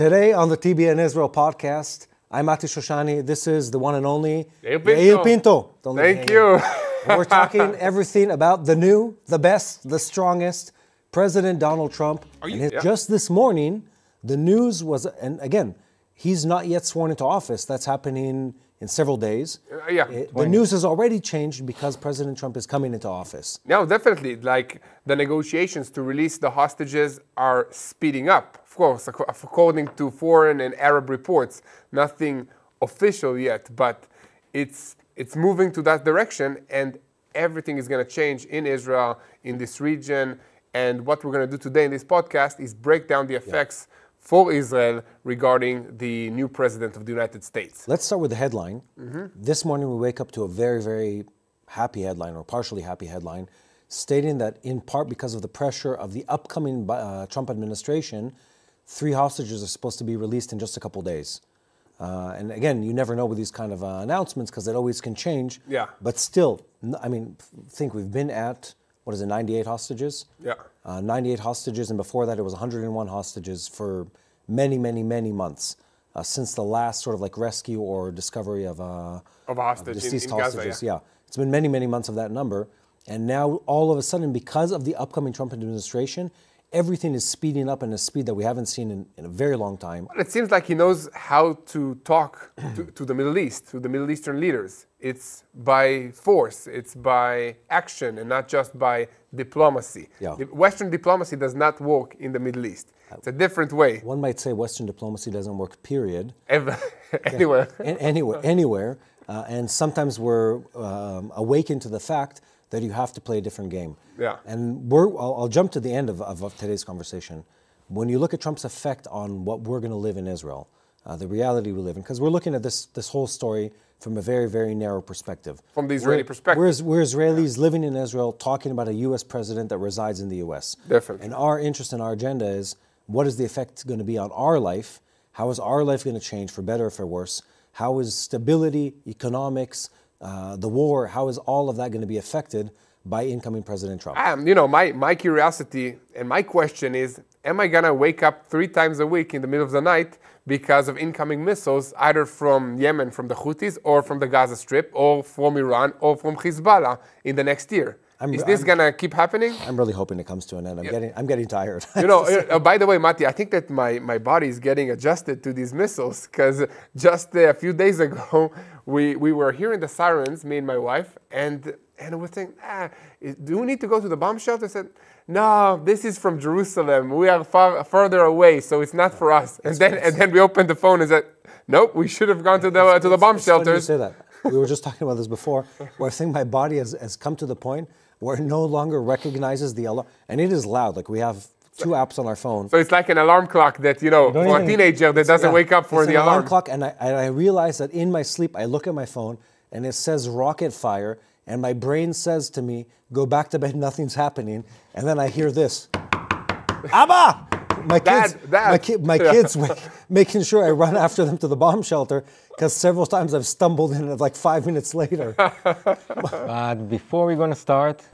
Today on the TBN Israel podcast, I'm Shoshani. This is the one and only Yair Pinto. Thank you. We're talking everything about the new, the best, the strongest President Donald Trump. Just this morning, the news was, and again, he's not yet sworn into office. That's happening in several days. The news has already changed because President Trump is coming into office. No, definitely. Like, the negotiations to release the hostages are speeding up. Of course, according to foreign and Arab reports, nothing official yet, but it's moving to that direction, and everything is going to change in Israel, in this region. And what we're going to do today in this podcast is break down the effects for Israel regarding the new president of the United States. Let's start with the headline. This morning we wake up to a very, very happy headline, or partially happy headline, stating that in part because of the pressure of the upcoming Trump administration, 3 hostages are supposed to be released in just a couple days. And again, you never know with these kind of announcements because it always can change. Yeah. But still, I mean, think we've been at, 98 hostages? Yeah. 98 hostages, and before that it was 101 hostages for many, many, many months since the last sort of like rescue or discovery of a hostage deceased in hostages. Gaza, yeah. It's been many, many months of that number. And now all of a sudden, because of the upcoming Trump administration, everything is speeding up in a speed that we haven't seen in a very long time. It seems like he knows how to talk to the Middle East, to the Middle Eastern leaders. It's by force, it's by action, and not just by diplomacy. Yeah. Western diplomacy does not work in the Middle East. It's a different way. One might say Western diplomacy doesn't work, period. Anywhere. Anywhere. And sometimes we're awakened to the fact that you have to play a different game. Yeah. And I'll jump to the end of today's conversation. When you look at Trump's effect on what we're going to live in Israel, the reality we live in, because we're looking at this whole story from a very, very narrow perspective. From the Israeli perspective. We're Israelis living in Israel, talking about a U.S. president that resides in the U.S. Definitely. And our interest and our agenda is, what is the effect going to be on our life? How is our life going to change, for better or for worse? How is stability, economics, the war, how is all of that going to be affected by incoming President Trump? My curiosity and my question is, am I going to wake up 3 times a week in the middle of the night because of incoming missiles, either from Yemen, from the Houthis, or from the Gaza Strip, or from Iran, or from Hezbollah in the next year? Is this going to keep happening? I'm really hoping it comes to an end. I'm getting tired. By the way, Mati, I think that my body is getting adjusted to these missiles, because just a few days ago, we were hearing the sirens, me and my wife, and we were saying, do we need to go to the bomb shelter? I said, no, this is from Jerusalem. We are further away, so it's not for us. And then we opened the phone and said, nope, we should have gone to the bomb shelters. Funny you say that. We were just talking about this before, where I think my body has come to the point where it no longer recognizes the alarm. And it is loud. Like, we have 2 apps on our phone. So it's like an alarm clock that, for a teenager that doesn't wake up for the alarm. Clock, and I realize that in my sleep, I look at my phone, and it says rocket fire, and my brain says to me, go back to bed, nothing's happening. And then I hear this. Abba! My kids making sure I run after them to the bomb shelter, because several times I've stumbled in like 5 minutes later. But before we're going to start...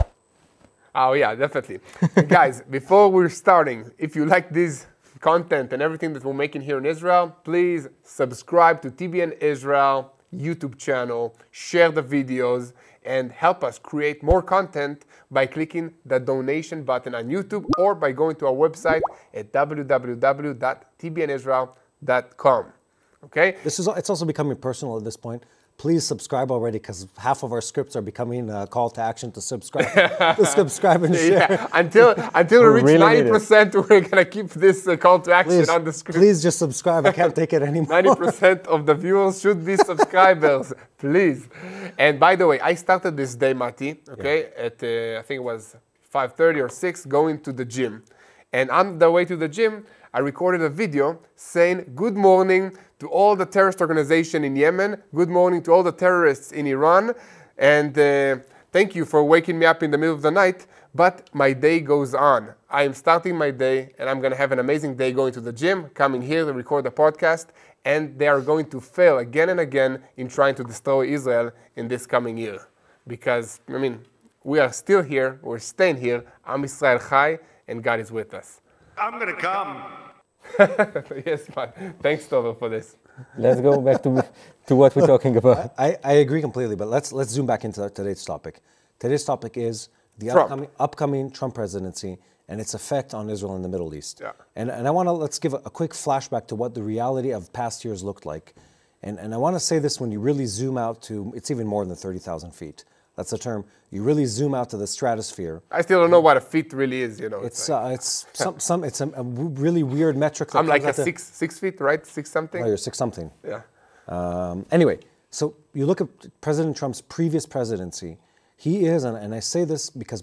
Oh, yeah, definitely. Guys, before we're starting, if you like this content and everything that we're making here in Israel, please subscribe to TBN Israel YouTube channel, share the videos, and help us create more content by clicking the donation button on YouTube or by going to our website at www.tbnisrael.com. Okay? It's also becoming personal at this point. Please subscribe already, because half of our scripts are becoming a call to action to subscribe. And share. Yeah. Until we reach 90%, we're going to keep this call to action on the script. Please just subscribe. I can't take it anymore. 90% of the viewers should be subscribers. Please. And by the way, I started this day, Mati, at I think it was 5:30 or 6, going to the gym. And on the way to the gym, I recorded a video saying, good morning to all the terrorist organization in Yemen, good morning to all the terrorists in Iran, and thank you for waking me up in the middle of the night, but my day goes on. I am starting my day, and I'm going to have an amazing day going to the gym, coming here to record the podcast, and they are going to fail again and again in trying to destroy Israel in this coming year. Because, we are still here, we're staying here, Am Yisrael Chai, and God is with us. I'm going to come. Yes, but thanks, Tover, for this. Let's go back to what we're talking about. I agree completely, but let's zoom back into today's topic. Today's topic is the upcoming Trump presidency and its effect on Israel and the Middle East. Yeah. And I want to, let's give a quick flashback to what the reality of past years looked like. And I want to say this when you really zoom out to, it's even more than 30,000 feet. That's the term. You really zoom out to the stratosphere. I still don't know what a feet really is, you know. It's a really weird metric. I'm like a 6 feet, right? 6 something? Oh, you're 6 something. Yeah. Anyway, so you look at President Trump's previous presidency. He is, and I say this because,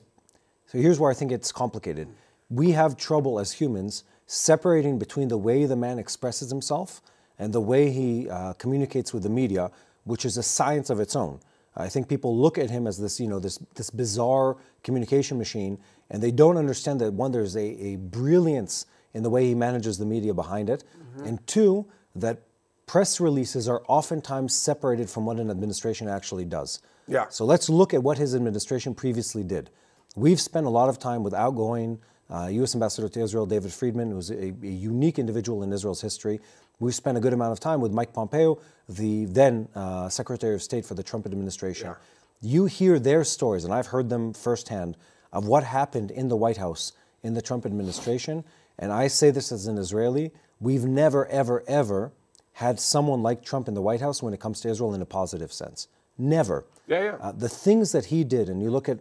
so here's where I think it's complicated. We have trouble as humans separating between the way the man expresses himself and the way he communicates with the media, which is a science of its own. I think people look at him as this, you know, this bizarre communication machine, and they don't understand that, one, there's a brilliance in the way he manages the media behind it, and two, that press releases are oftentimes separated from what an administration actually does. Yeah. So let's look at what his administration previously did. We've spent a lot of time with outgoing U.S. Ambassador to Israel, David Friedman, who's a unique individual in Israel's history. We've spent a good amount of time with Mike Pompeo, the then Secretary of State for the Trump administration. Yeah. You hear their stories, and I've heard them firsthand, of what happened in the White House in the Trump administration. And I say this as an Israeli, we've never, ever, ever had someone like Trump in the White House when it comes to Israel in a positive sense. Never. Yeah. The things that he did, and you look at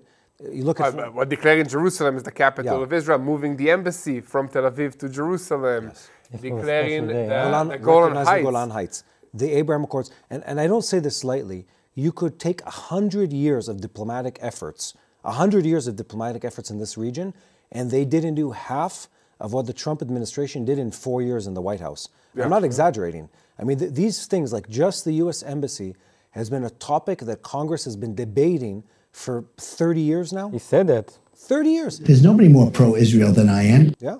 declaring Jerusalem as the capital Yeah. of Israel, moving the embassy from Tel Aviv to Jerusalem, declaring the Golan Heights, the Abraham Accords, and I don't say this lightly. You could take 100 years of diplomatic efforts, 100 years of diplomatic efforts in this region, and they didn't do half of what the Trump administration did in 4 years in the White House. I'm not exaggerating. I mean, these things, like just the U.S. Embassy, has been a topic that Congress has been debating for 30 years now. He said that. 30 years. There's nobody more pro-Israel than I am. Yeah.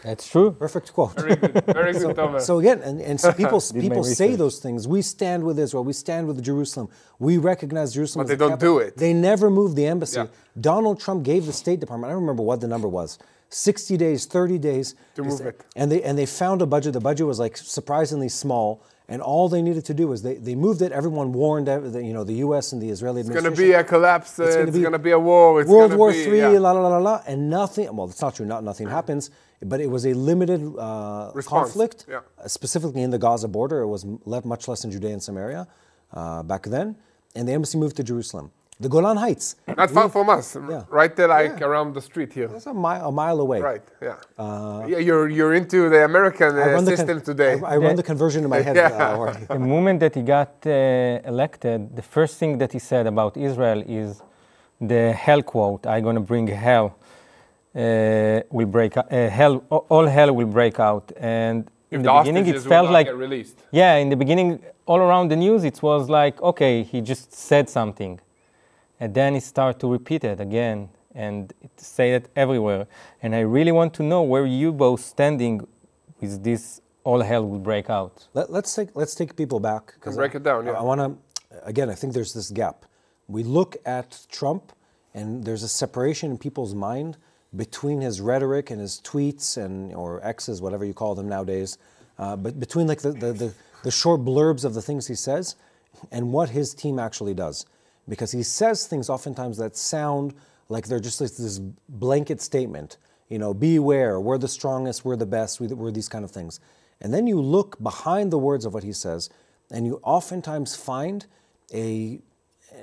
That's true. Perfect quote. Very good, very good, Thomas. So again, and so people say research. those things. We stand with Israel. We stand with Jerusalem. We recognize Jerusalem. But as they the don't capital. do it. They never moved the embassy. Yeah. Donald Trump gave the State Department, I don't remember what the number was, 60 days, 30 days. To move it. And they found a budget. The budget was like surprisingly small. And all they needed to do was they moved it. Everyone warned the U.S. and the Israeli administration. It's going to be a collapse. It's going to be a war. It's World War III, yeah. la la la la la, and nothing. Well, it's not true. Nothing happens. But it was a limited conflict, Yeah. specifically in the Gaza border. It was much less in Judea and Samaria back then. And the embassy moved to Jerusalem. The Golan Heights. Not far from us. Yeah. Right there, like around the street here. It's a mile away. Right, yeah. You're into the American system today. I run the conversion in my head. Already. The moment that he got elected, the first thing that he said about Israel is the hell quote. I'm going to bring hell. Will break hell. All hell will break out. And in the beginning, it felt like get released. Yeah. In the beginning, all around the news, it was like, okay, he just said something, and then he started to repeat it again and say it everywhere. And I really want to know where you both standing with this. All hell will break out. Let's take people back. Break it down. Yeah. I want to again. I think there's this gap. We look at Trump, and there's a separation in people's mind between his rhetoric and his tweets or X's, whatever you call them nowadays, but between like the short blurbs of the things he says and what his team actually does. Because he says things oftentimes that sound like they're just like this blanket statement, beware, we're the strongest, we're the best, we're these kind of things. And then you look behind the words of what he says, and you oftentimes find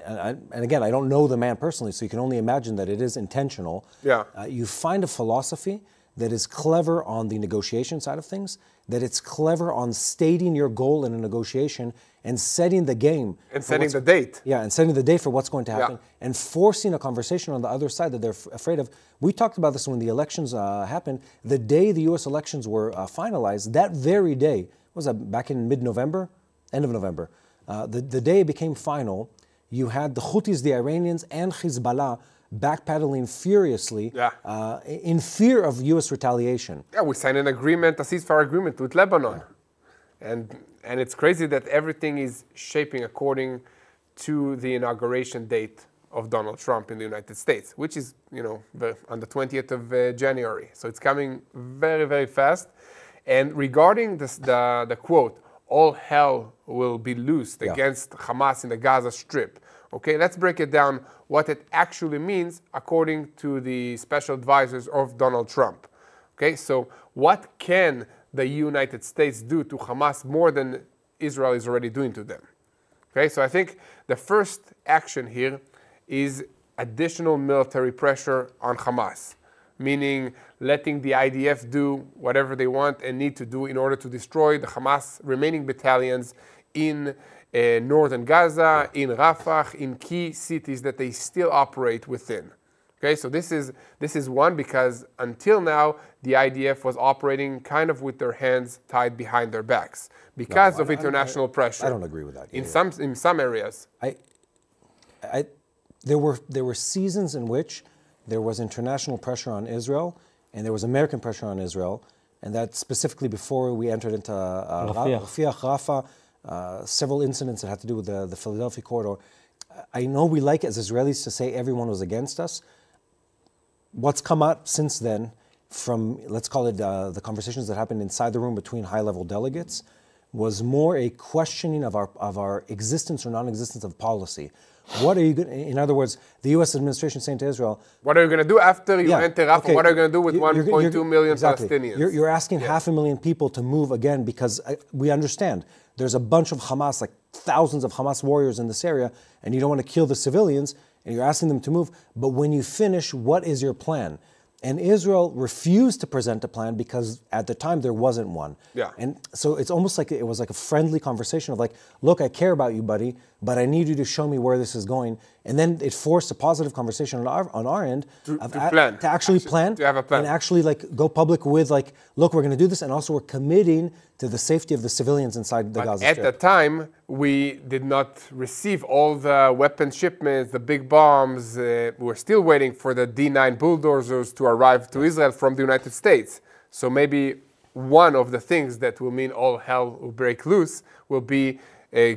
and again, I don't know the man personally, so you can only imagine that it is intentional. Yeah. You find a philosophy that is clever on the negotiation side of things, that it's clever on stating your goal in a negotiation and setting the game. And setting the date. Yeah, and setting the date for what's going to happen, and forcing a conversation on the other side that they're afraid of. We talked about this when the elections happened. The day the U.S. elections were finalized, that very day, was that back in mid-November? End of November. The day it became final, you had the Houthis, the Iranians, and Hezbollah backpedaling furiously in fear of U.S. retaliation. Yeah, we signed an agreement, a ceasefire agreement with Lebanon. And it's crazy that everything is shaping according to the inauguration date of Donald Trump in the United States, which is, on the 20th of January. So it's coming very, very fast. And regarding this, the quote, all hell will be loosed against Hamas in the Gaza Strip. Okay, let's break it down what it actually means according to the special advisors of Donald Trump. Okay, so what can the United States do to Hamas more than Israel is already doing to them? Okay, so I think the first action here is additional military pressure on Hamas, meaning letting the IDF do whatever they want and need to do in order to destroy the Hamas remaining battalions in northern Gaza, in Rafah, in key cities that they still operate within. Okay, so this is one, because until now the IDF was operating kind of with their hands tied behind their backs because of international pressure. I don't agree with that. In some areas. There were seasons in which there was international pressure on Israel and there was American pressure on Israel, and that specifically before we entered into Rafah, several incidents that had to do with the Philadelphia corridor. I know we like as Israelis to say everyone was against us. What's come out since then from, let's call it the conversations that happened inside the room between high-level delegates, was more a questioning of our existence or non-existence of policy. What are you going? In other words, the U.S. administration saying to Israel, "What are you going to do after you enter Rafah? Okay, what are you going to do with 1.2 million Palestinians?" You're asking 500,000 people to move again because we understand there's a bunch of Hamas, like thousands of Hamas warriors in this area, and you don't want to kill the civilians, and you're asking them to move. But when you finish, what is your plan? And Israel refused to present a plan because at the time there wasn't one. Yeah. And so it's almost like it was like a friendly conversation of like, look, I care about you, buddy, but I need you to show me where this is going. And then it forced a positive conversation on our end to actually plan, to have a plan, and actually like go public with like, look, we're going to do this, and also we're committing to the safety of the civilians inside the Gaza Strip. At the time, we did not receive all the weapon shipments, the big bombs. We're still waiting for the D9 bulldozers to arrive to Israel from the United States. So maybe one of the things that will mean all hell will break loose will be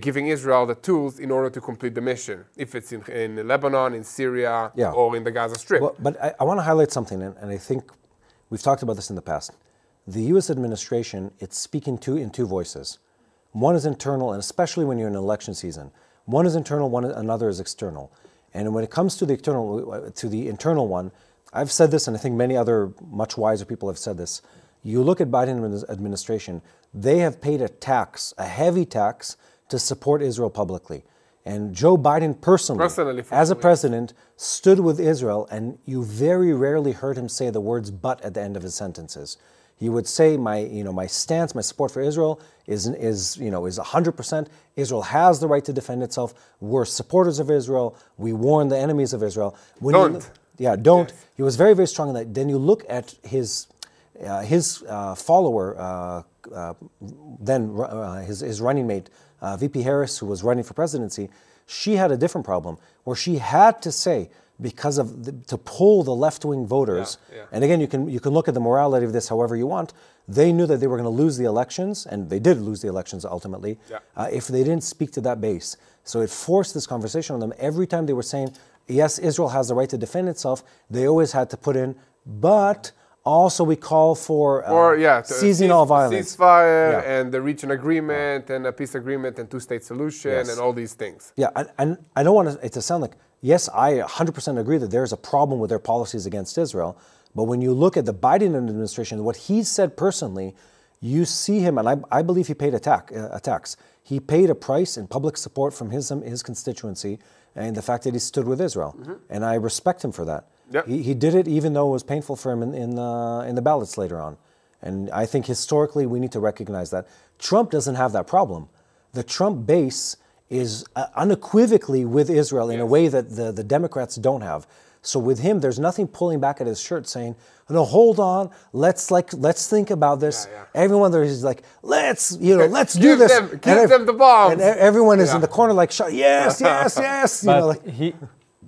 giving Israel the tools in order to complete the mission, if it's in Lebanon, in Syria, or in the Gaza Strip. Well, but I want to highlight something, and I think we've talked about this in the past. The U.S. administration, it's speaking in two voices. One is internal, and especially when you're in election season. One is internal, another is external. And when it comes to the internal one, I've said this, and I think many other much wiser people have said this. You look at Biden administration, they have paid a heavy tax, to support Israel publicly. And Joe Biden personally as a president, stood with Israel, and you very rarely heard him say the words "but" at the end of his sentences. He would say, my stance, my support for Israel is 100%. Israel has the right to defend itself. We're supporters of Israel. We warn the enemies of Israel. Don't. Yes. He was very, very strong in that. Then you look at his follower, his running mate, VP Harris, who was running for presidency. She had a different problem where she had to say, because of to pull the left-wing voters, and again, you can look at the morality of this however you want. They knew that they were going to lose the elections, and they did lose the elections ultimately, if they didn't speak to that base. So it forced this conversation on them. Every time they were saying, yes, Israel has the right to defend itself, they always had to put in, but also we call for ceasing all violence. Ceasefire and the reach an agreement and a peace agreement and two-state solution and all these things. Yeah, and I don't want it to sound like, yes, I 100% agree that there's a problem with their policies against Israel, but when you look at the Biden administration, what he said personally, you see him, and I believe he paid a tax. He paid a price in public support from his constituency and the fact that he stood with Israel. And I respect him for that. Yep. He did it even though it was painful for him in the ballots later on. And I think historically we need to recognize that. Trump doesn't have that problem. The Trump base is unequivocally with Israel in a way that the Democrats don't have. So with him, there's nothing pulling back at his shirt saying, no, hold on, let's think about this. Everyone there is like, let's do this. Give them the bombs. And everyone is in the corner like, yes, yes, yes. But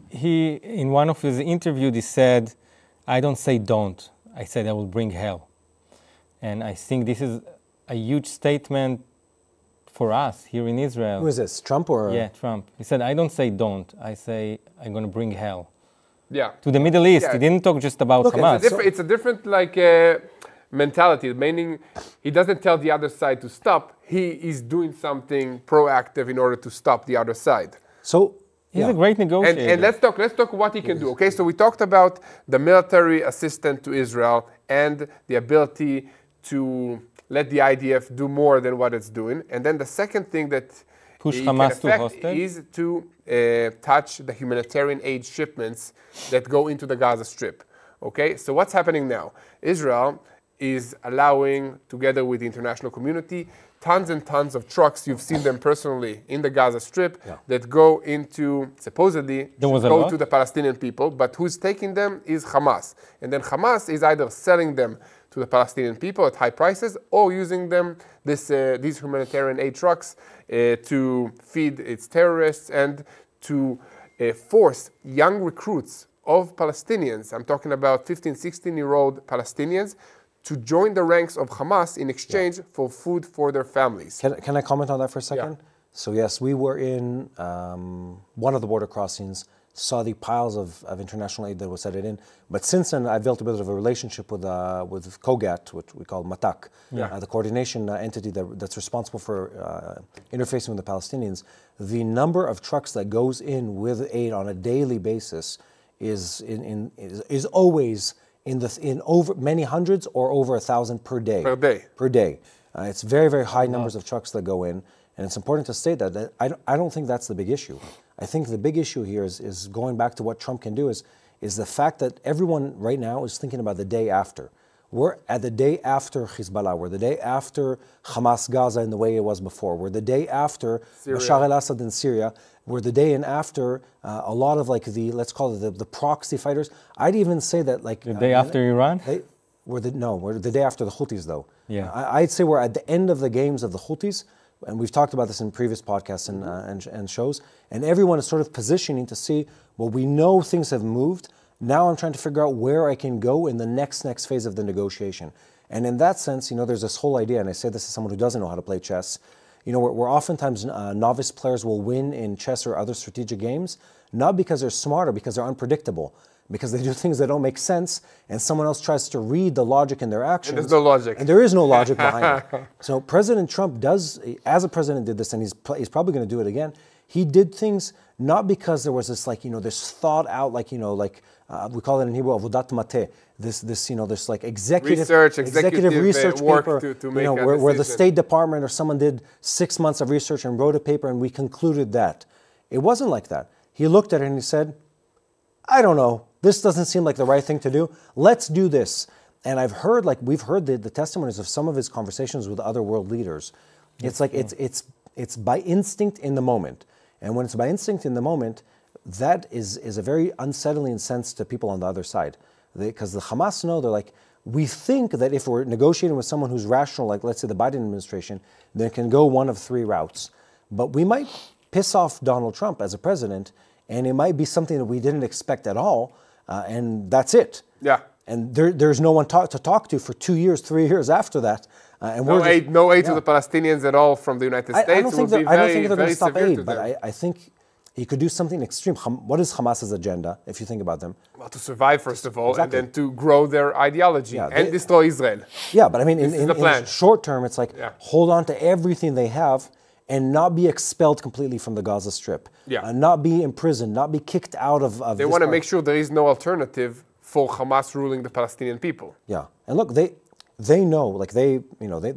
he, in one of his interviews, he said, I don't say don't. I said I will bring hell. And I think this is a huge statement for us here in Israel. Who is this, Trump or? Yeah, Trump. He said, I don't say don't. I say I'm going to bring hell. Yeah. To the Middle East. He didn't talk just about Hamas. It's a different mentality, meaning he doesn't tell the other side to stop. He is doing something proactive in order to stop the other side. So He's a great negotiator. And let's talk what he can do. Okay, so we talked about the military assistance to Israel and the ability to let the IDF do more than what it's doing. And then the second thing that push he Hamas can affect is to touch the humanitarian aid shipments that go into the Gaza Strip. Okay, so what's happening now? Israel is allowing, together with the international community, tons and tons of trucks. You've seen them personally in the Gaza Strip that go into, supposedly, go to the Palestinian people, but who's taking them is Hamas. And then Hamas is either selling them to the Palestinian people at high prices or using them, these humanitarian aid trucks, to feed its terrorists and to force young recruits of Palestinians, I'm talking about 15, 16-year-old Palestinians, to join the ranks of Hamas in exchange for food for their families. Can I comment on that for a second? Yeah. So yes, we were in one of the border crossings, saw the piles of international aid that was headed in. But since then, I've built a bit of a relationship with COGAT, which we call MATAC, the coordination entity that's responsible for interfacing with the Palestinians. The number of trucks that goes in with aid on a daily basis is always in over many hundreds or over 1,000 per day. Per day. It's very, very high numbers of trucks that go in. And it's important to state that I don't think that's the big issue. I think the big issue here is going back to what Trump can do is the fact that everyone right now is thinking about the day after. We're at the day after Hezbollah. We're the day after Hamas Gaza in the way it was before. We're the day after Bashar al-Assad in Syria. We're the day and after a lot of let's call it the proxy fighters. I'd even say that the day after Iran? We're the day after the Houthis though. Yeah. I'd say we're at the end of the games of the Houthis. And we've talked about this in previous podcasts and shows. And everyone is sort of positioning to see, well, we know things have moved. Now I'm trying to figure out where I can go in the next phase of the negotiation. And in that sense, there's this whole idea, and I say this as someone who doesn't know how to play chess, where oftentimes novice players will win in chess or other strategic games, not because they're smart or because they're unpredictable, because they do things that don't make sense, and someone else tries to read the logic in their actions. And there's no logic. And there is no logic behind it. So President Trump does, as a president did this, and he's probably going to do it again, he did things not because there was this this thought out, we call it in Hebrew, avodat mateh, this executive research work paper, to make where the State Department or someone did 6 months of research and wrote a paper and we concluded that. It wasn't like that. He looked at it and he said, I don't know, this doesn't seem like the right thing to do. Let's do this. And we've heard the testimonies of some of his conversations with other world leaders. It's it's by instinct in the moment. And when it's by instinct in the moment, that is a very unsettling sense to people on the other side. Because the Hamas know, they're like, we think that if we're negotiating with someone who's rational, like let's say the Biden administration, then it can go one of three routes. But we might piss off Donald Trump as a president, and it might be something that we didn't expect at all, and that's it. Yeah. And there's no one to talk to for 2 years, 3 years after that. And no aid to the Palestinians at all from the United States. I don't think they're going to stop aid, but I think he could do something extreme. What is Hamas's agenda, if you think about them? Well, to survive, first of all, and then to grow their ideology and destroy Israel. Yeah, but I mean, in the short term, it's like hold on to everything they have and not be expelled completely from the Gaza Strip. Yeah. Not be imprisoned, not be kicked out of They want to make sure there is no alternative for Hamas ruling the Palestinian people. Yeah. And look, they know,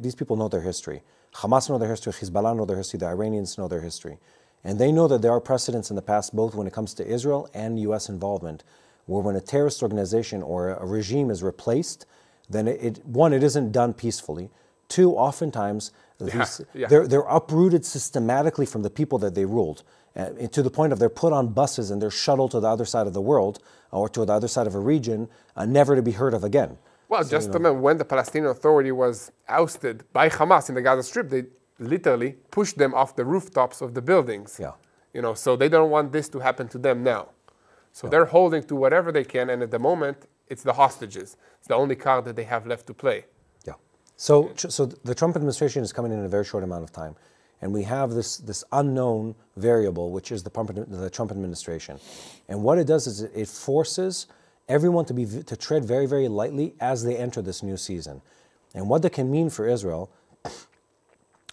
these people know their history. Hamas know their history, Hezbollah know their history, the Iranians know their history. And they know that there are precedents in the past, both when it comes to Israel and U.S. involvement, where when a terrorist organization or a regime is replaced, then it isn't done peacefully. Two, oftentimes, they're uprooted systematically from the people that they ruled, to the point of they're put on buses and they're shuttled to the other side of the world or to the other side of a region, never to be heard of again. Well, so, just remember, when the Palestinian Authority was ousted by Hamas in the Gaza Strip, they literally pushed them off the rooftops of the buildings. Yeah. So they don't want this to happen to them now. So they're holding to whatever they can, and at the moment, it's the hostages. It's the only card that they have left to play. Yeah. So the Trump administration is coming in a very short amount of time, and we have this unknown variable, which is the Trump administration. And what it does is it forces everyone to tread very, very lightly as they enter this new season. And what that can mean for Israel,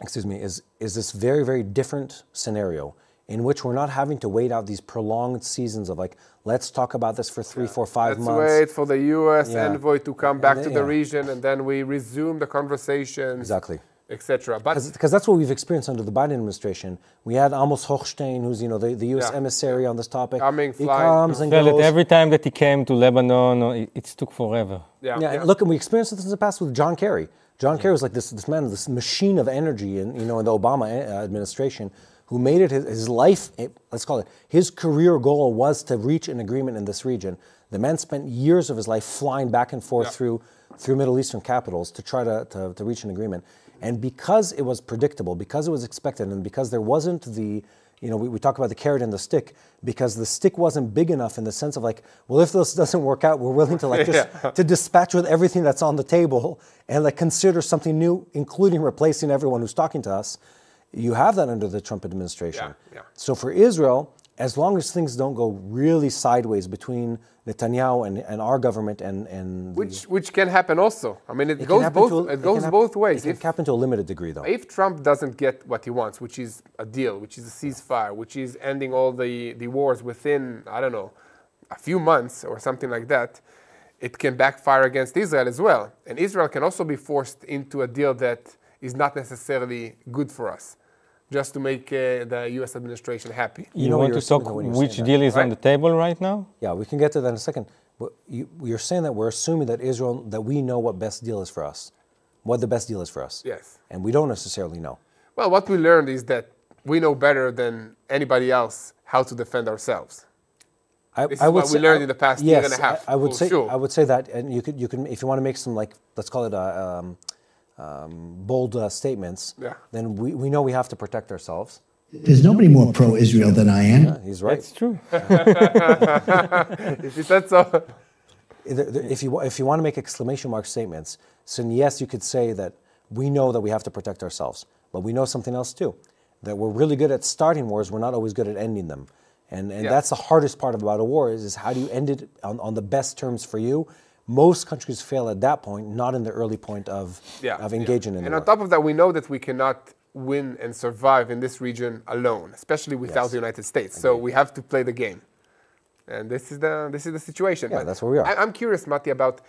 is this very, very different scenario in which we're not having to wait out these prolonged seasons of like, let's talk about this for 3, 4, 5 months. Let's wait for the U.S. envoy to come back to the region, and then we resume the conversations. Exactly. Etc. Because that's what we've experienced under the Biden administration. We had Amos Hochstein, who's the U.S. emissary on this topic. He comes and goes. Every time that he came to Lebanon, it took forever. And look, and we experienced this in the past with John Kerry. John Kerry was like this man, this machine of energy, in the Obama administration, who made it his life. Let's call it his career goal was to reach an agreement in this region. The man spent years of his life flying back and forth through Middle Eastern capitals to try to reach an agreement. And because it was predictable, because it was expected, and because there wasn't we talk about the carrot and the stick, because the stick wasn't big enough in the sense of like, well, if this doesn't work out, we're willing to like just to dispatch with everything that's on the table and like consider something new, including replacing everyone who's talking to us. You have that under the Trump administration. So for Israel, as long as things don't go really sideways between Netanyahu and our government and which can happen also. I mean, it goes both ways. It can happen to a limited degree, though. If Trump doesn't get what he wants, which is a deal, which is a ceasefire, which is ending all the wars within, I don't know, a few months or something like that, it can backfire against Israel as well. And Israel can also be forced into a deal that is not necessarily good for us, just to make the U.S. administration happy. You want to talk which deal is on the table right now? Yeah, we can get to that in a second. But you're saying that we're assuming that we know what best deal is for us, what the best deal is for us. Yes. And we don't necessarily know. Well, what we learned is that we know better than anybody else how to defend ourselves. This is what we learned in the past year and a half. I would say that, and you can if you want to make some let's call it bold statements, then we know we have to protect ourselves. There's nobody more pro-Israel than I am. Yeah, he's right. That's true. If you said so. If you want to make exclamation mark statements, so yes, you could say that we know that we have to protect ourselves, but we know something else too, that we're really good at starting wars, we're not always good at ending them. And that's the hardest part about a war is how do you end it on the best terms for you. Most countries fail at that point, not in the early point of engaging in the war. And on top of that, we know that we cannot win and survive in this region alone, especially without the United States. So we have to play the game. And this is the situation. Yeah, that's where we are. I'm curious, Matti, about,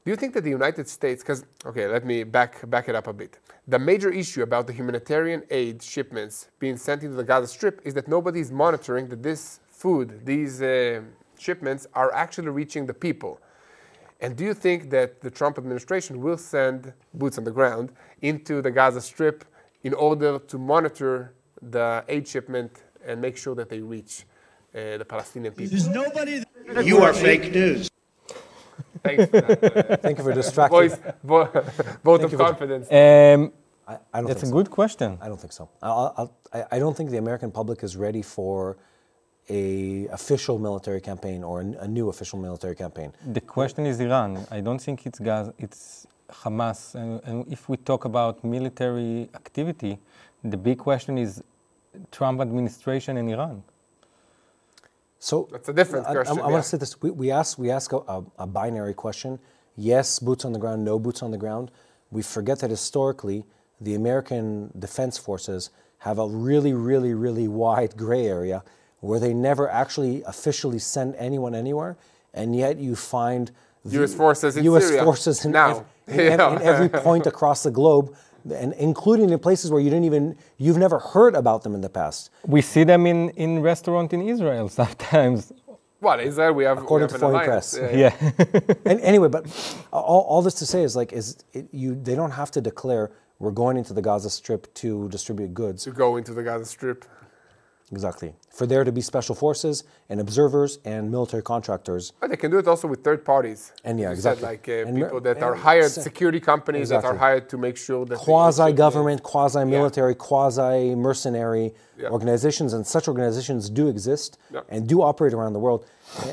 do you think that the United States, because, okay, let me back it up a bit. The major issue about the humanitarian aid shipments being sent into the Gaza Strip is that nobody is monitoring that this food, these shipments are actually reaching the people. And do you think that the Trump administration will send boots on the ground into the Gaza Strip in order to monitor the aid shipment and make sure that they reach the Palestinian people? There's nobody. You are fake news. Thanks for that. Thank you for distracting. Vote of confidence. I don't That's think a good question. I don't think so. I don't think the American public is ready for a official military campaign or a new official military campaign. The question is Iran. I don't think it's Gaza, it's Hamas. And if we talk about military activity, the big question is Trump administration and Iran. So that's a different question. I want to say this. We ask a binary question. Yes, boots on the ground, no boots on the ground. We forget that historically, the American defense forces have a really, really, really wide gray area where they never actually officially send anyone anywhere, and yet you find U.S. forces in U.S. Syria forces in every point across the globe, and including in places where you've never heard about them in the past. We see them in restaurant in Israel sometimes. Well, Israel, we have according to foreign press. Yeah. And anyway, but all this to say is they don't have to declare we're going into the Gaza Strip to distribute goods. To go into the Gaza Strip. Exactly. For there to be special forces and observers and military contractors. But they can do it also with third parties. And exactly. People that are hired, security companies that are hired to make sure that quasi-government, quasi-military, quasi-mercenary organizations, and such organizations do exist and do operate around the world.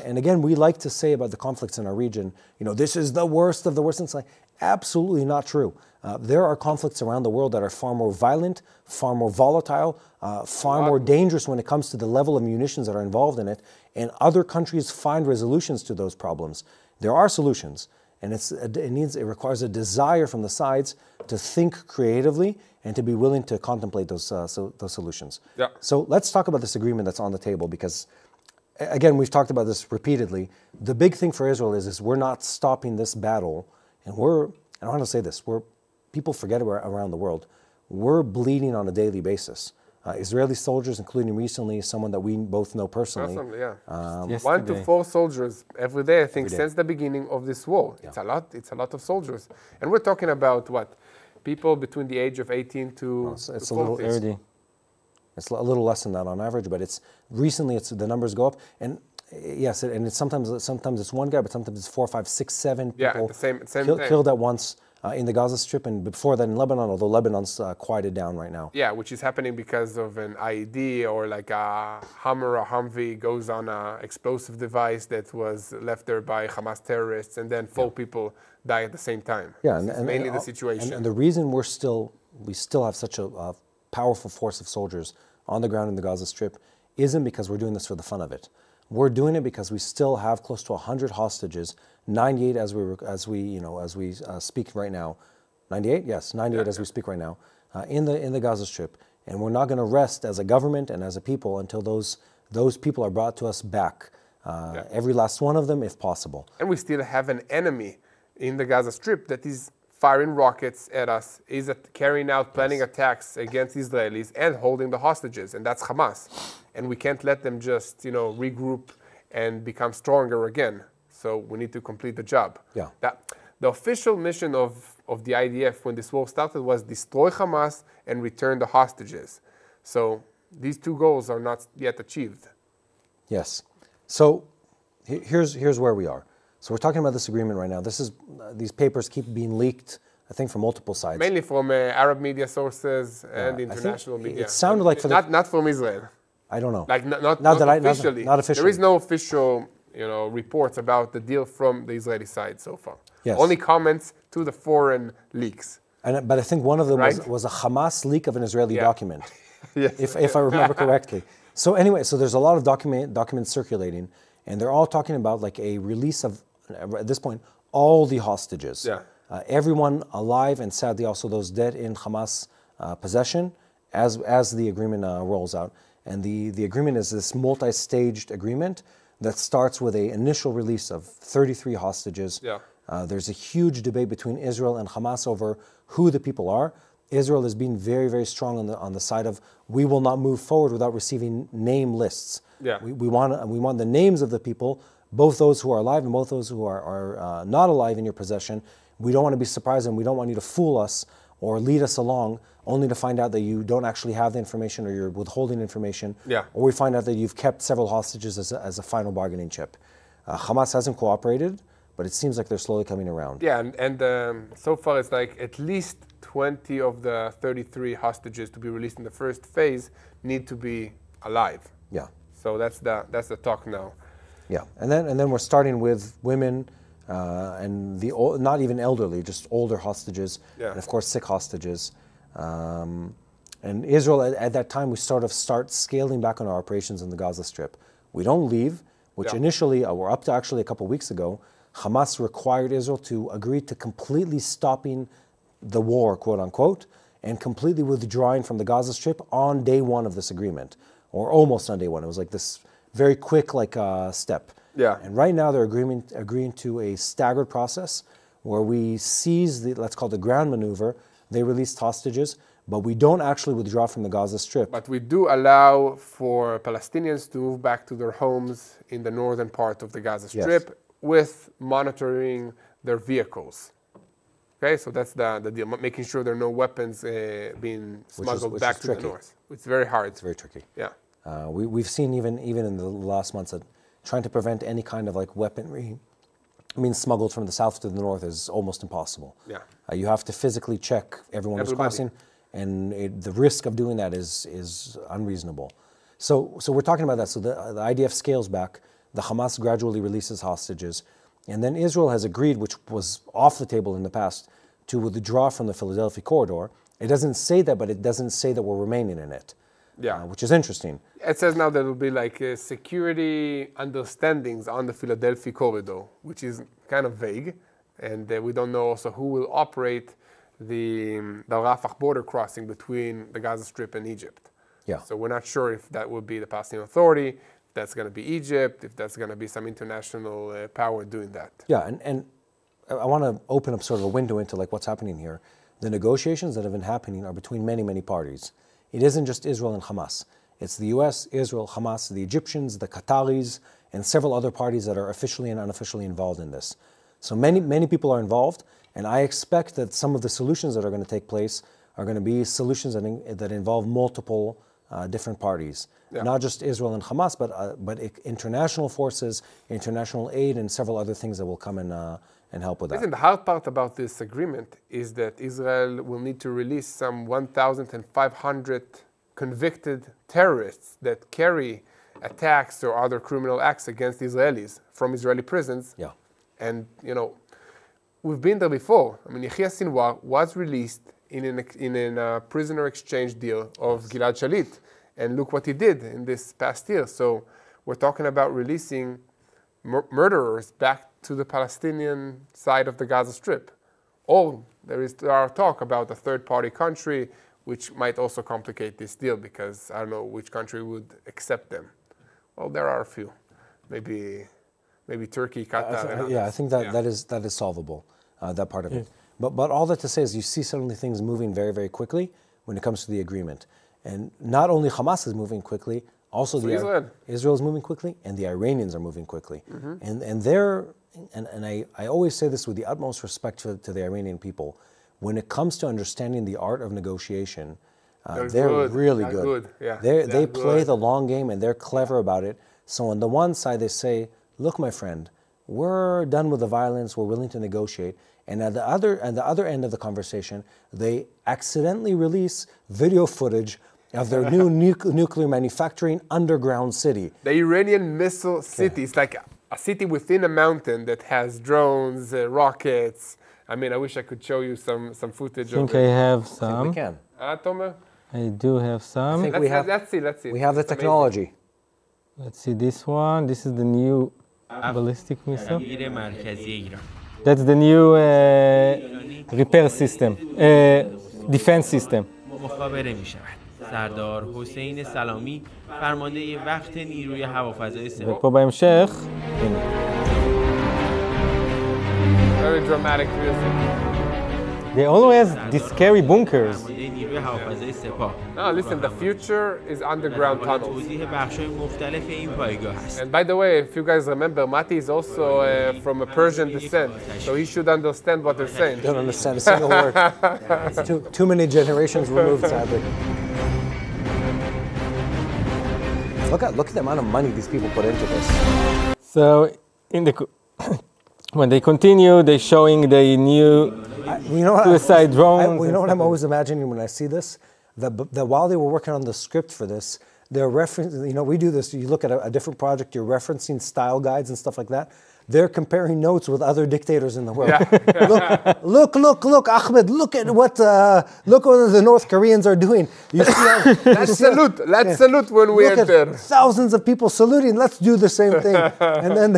And again, we like to say about the conflicts in our region, this is the worst of the worst. It's like absolutely not true. There are conflicts around the world that are far more violent, far more volatile, far more dangerous when it comes to the level of munitions that are involved in it, and other countries find resolutions to those problems. There are solutions, and it requires a desire from the sides to think creatively and to be willing to contemplate those solutions. Yeah. So let's talk about this agreement that's on the table, because again, we've talked about this repeatedly. The big thing for Israel is we're not stopping this battle, and I don't want to say this, people forget around the world, we're bleeding on a daily basis. Israeli soldiers, including recently someone that we both know personally. Personally, yeah. Yesterday. 1 to 4 soldiers every day, I think, since the beginning of this war. Yeah. It's a lot of soldiers. And we're talking about what? People between the age of 18 to it's to a little 40. 30. It's a little less than that on average, but recently the numbers go up, and yes, and it's sometimes it's one guy, but sometimes it's 4, 5, 6, 7 people Yeah, at the same time. killed at once in the Gaza Strip, and before that in Lebanon, although Lebanon's quieted down right now. Yeah, which is happening because of an IED or like a Hummer or Humvee goes on an explosive device that was left there by Hamas terrorists, and then 4 people die at the same time. Yeah, This is mainly the situation. And the reason we still have such a powerful force of soldiers on the ground in the Gaza Strip isn't because we're doing this for the fun of it. We're doing it because we still have close to 100 hostages, 98 as we speak right now. 98, yes, 98 as we speak right now, in the Gaza Strip, and we're not going to rest as a government and as a people until those people are brought to us back. Every last one of them, if possible. And we still have an enemy in the Gaza Strip that is firing rockets at us, is carrying out planning attacks against Israelis and holding the hostages, and that's Hamas. And we can't let them just, regroup and become stronger again. So we need to complete the job. Yeah. The official mission of the IDF when this war started was destroy Hamas and return the hostages. So these 2 goals are not yet achieved. Yes. So here's where we are. So we're talking about this agreement right now. These papers keep being leaked, I think, from multiple sides. Mainly from Arab media sources and international media. It sounded like not from Israel. I don't know. Like not officially. Not officially. There is no official, reports about the deal from the Israeli side so far. Yes. Only comments to the foreign leaks. But I think one of them Right? was a Hamas leak of an Israeli Yeah. document, Yes. if I remember correctly. So anyway, there's a lot of documents circulating, and they're all talking about like a release of, at this point, all the hostages. Yeah. Everyone alive, and sadly also those dead in Hamas possession, as the agreement rolls out. And the agreement is this multi-staged agreement that starts with an initial release of 33 hostages. Yeah. There's a huge debate between Israel and Hamas over who the people are. Israel has been very, very strong on the side of we will not move forward without receiving name lists. Yeah. We want the names of the people, both those who are alive and both those who are not alive in your possession. We don't want to be surprised, and we don't want you to fool us or lead us along only to find out that you don't actually have the information or you're withholding information. Yeah. Or we find out that you've kept several hostages as a final bargaining chip. Hamas hasn't cooperated, but it seems like they're slowly coming around. Yeah, and so far it's like at least 20 of the 33 hostages to be released in the first phase need to be alive. Yeah. So that's the talk now. Yeah, and then we're starting with women and not even elderly, just older hostages, Yeah. and of course sick hostages. And Israel at that time we start scaling back on our operations in the Gaza Strip. We don't leave, which Yeah. initially, or up to actually a couple of weeks ago, Hamas required Israel to agree to completely stopping the war, quote unquote, and completely withdrawing from the Gaza Strip on day 1 of this agreement, or almost on day 1. It was like this very quick step. Yeah. And right now they're agreeing to a staggered process where we seize let's call it the ground maneuver. They released hostages, but we don't actually withdraw from the Gaza Strip. But we do allow for Palestinians to move back to their homes in the northern part of the Gaza Strip with monitoring their vehicles. Okay, so that's the deal, making sure there are no weapons being smuggled which back is to tricky. the north. It's very hard. It's very tricky. Yeah. We've seen even in the last months that trying to prevent any kind of weaponry smuggled from the south to the north is almost impossible. Yeah. You have to physically check everyone who's Everybody. crossing, and the risk of doing that is unreasonable. So we're talking about that. So the IDF scales back, the Hamas gradually releases hostages, and then Israel has agreed, which was off the table in the past, to withdraw from the Philadelphia corridor. It doesn't say that, but it doesn't say that we're remaining in it. Yeah. Which is interesting. It says now there will be security understandings on the Philadelphia corridor, which is kind of vague. And we don't know also who will operate the Rafah border crossing between the Gaza Strip and Egypt. Yeah. So we're not sure if that will be the Palestinian Authority, if that's going to be Egypt, if that's going to be some international power doing that. Yeah, and I want to open up sort of a window into like what's happening here. The negotiations that have been happening are between many, many parties. It isn't just Israel and Hamas. It's the US, Israel, Hamas, the Egyptians, the Qataris, and several other parties that are officially and unofficially involved in this. So many people are involved, and I expect that some of the solutions that are going to take place are going to be solutions that involve multiple different parties. Yeah. Not just Israel and Hamas, but international forces, international aid, and several other things that will come and help with that. Listen, the hard part about this agreement is that Israel will need to release some 1,500 convicted terrorists that carry attacks or other criminal acts against Israelis from Israeli prisons. Yeah. And, you know, we've been there before. I mean, Yahya Sinwar was released in a prisoner exchange deal of Gilad Shalit. And look what he did in this past year. So we're talking about releasing murderers back to the Palestinian side of the Gaza Strip. Or there are talk about a third-party country, which might also complicate this deal because I don't know which country would accept them. Well, there are a few. Maybe Turkey, Qatar. I think that is solvable, that part of it. But all that to say is you see suddenly things moving very, very quickly when it comes to the agreement. And not only Hamas is moving quickly, also Israel is moving quickly, and the Iranians are moving quickly. Mm-hmm. And I always say this with the utmost respect to the Iranian people. When it comes to understanding the art of negotiation, they're really good. Yeah, they play the long game, and they're clever about it. So on the one side, they say, look, my friend, we're done with the violence, we're willing to negotiate. And at the other end of the conversation, they accidentally release video footage of their new nuclear manufacturing underground city. The Iranian missile city. It's like a city within a mountain that has drones, rockets. I mean, I wish I could show you some footage. I think I have some. I think we can. Tomer? I do have some. Let's see. We have the technology. Let's see this one. This is the new ballistic missile. That's the new repair system, defense system. مخابره می شود. سردار حسین سلامی فرمانده وقت نیروی هوافضای سپاه. ופה בהמשך. Very dramatic music. They always these scary bunkers. No, listen, the future is underground tunnels. And by the way, if you guys remember, Mati is also from a Persian descent, so he should understand what they're saying. Don't understand a single word. It's too many generations removed, sadly. Look at the amount of money these people put into this. So when they continue, they're showing the new suicide drones. You know what I'm always imagining when I see this? That while they were working on the script for this, they're referencing, we do this, you look at a different project, you're referencing style guides and stuff like that. They're comparing notes with other dictators in the world. Yeah. Look, Ahmed, look what the North Koreans are doing. You see how, let's salute when we enter. Thousands of people saluting, let's do the same thing. And then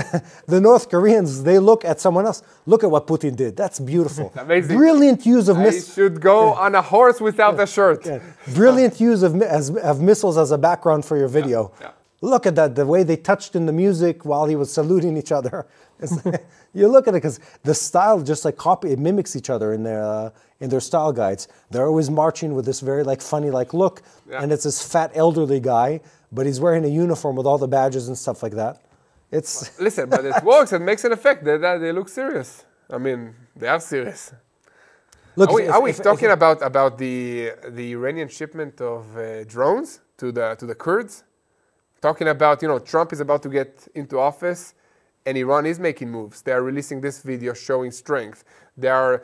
the North Koreans, they look at someone else. Look at what Putin did. That's beautiful. Amazing. Brilliant use of missiles. I should go on a horse without a shirt. Yeah. Brilliant use of missiles as a background for your video. Yeah. Look at that, the way they touched in the music while he was saluting each other. You look at it because the style just like it mimics each other in their style guides. They're always marching with this very funny look, and it's this fat elderly guy, but he's wearing a uniform with all the badges and stuff like that. Listen, but it works. It makes an effect. They look serious. I mean, they are serious. Look, are we talking about the Iranian shipment of drones to the Kurds? Talking about, Trump is about to get into office and Iran is making moves. They are releasing this video showing strength. They are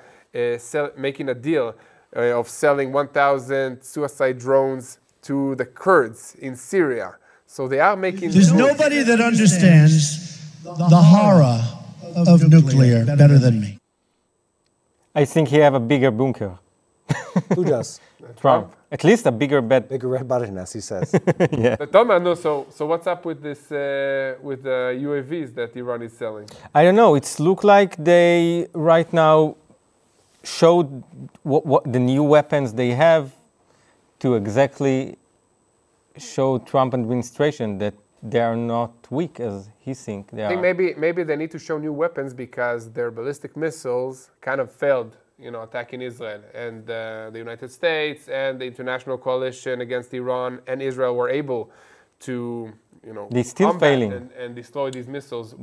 making a deal of selling 1,000 suicide drones to the Kurds in Syria. So they are making... There's nobody that understands the horror of nuclear better than me. I think he have a bigger bunker. Who does? Trump. At least a bigger bet. Bigger red button, as he says. But Tomer, no, so what's up with this, with the UAVs that Iran is selling? I don't know. It's look like they right now showed what the new weapons they have to exactly show Trump administration that they are not weak as he thinks they I think maybe they need to show new weapons because their ballistic missiles kind of failed, attacking Israel. And the United States and the international coalition against Iran and Israel were able to, They're still combat failing. and destroy these missiles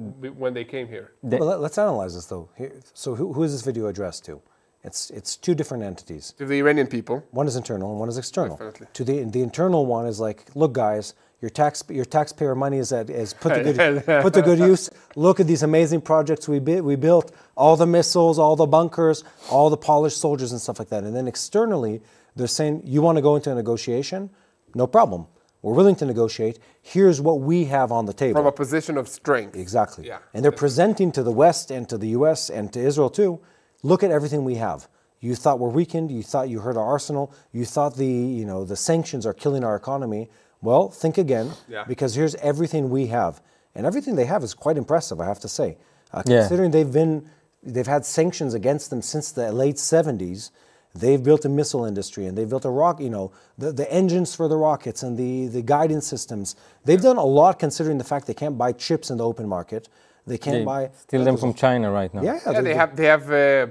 when they came here. Well, let's analyze this, though. So who is this video addressed to? It's two different entities. To the Iranian people. One is internal and one is external. Definitely. To the internal one is like, look, guys, your taxpayer money is put to good use. Look at these amazing projects we built, all the missiles, all the bunkers, all the polished soldiers and stuff like that. And then externally, they're saying, you want to go into a negotiation? No problem. We're willing to negotiate. Here's what we have on the table. From a position of strength. Exactly. Yeah. And they're presenting to the West and to the US and to Israel too, look at everything we have. You thought we're weakened, you thought you hurt our arsenal, you thought the sanctions are killing our economy. Well, think again, because here's everything we have. And everything they have is quite impressive, I have to say. Considering they've had sanctions against them since the late 70s, they've built a missile industry and they've built a the engines for the rockets and the guidance systems. They've done a lot considering the fact they can't buy chips in the open market. They can't buy... Steal them from China right now. They have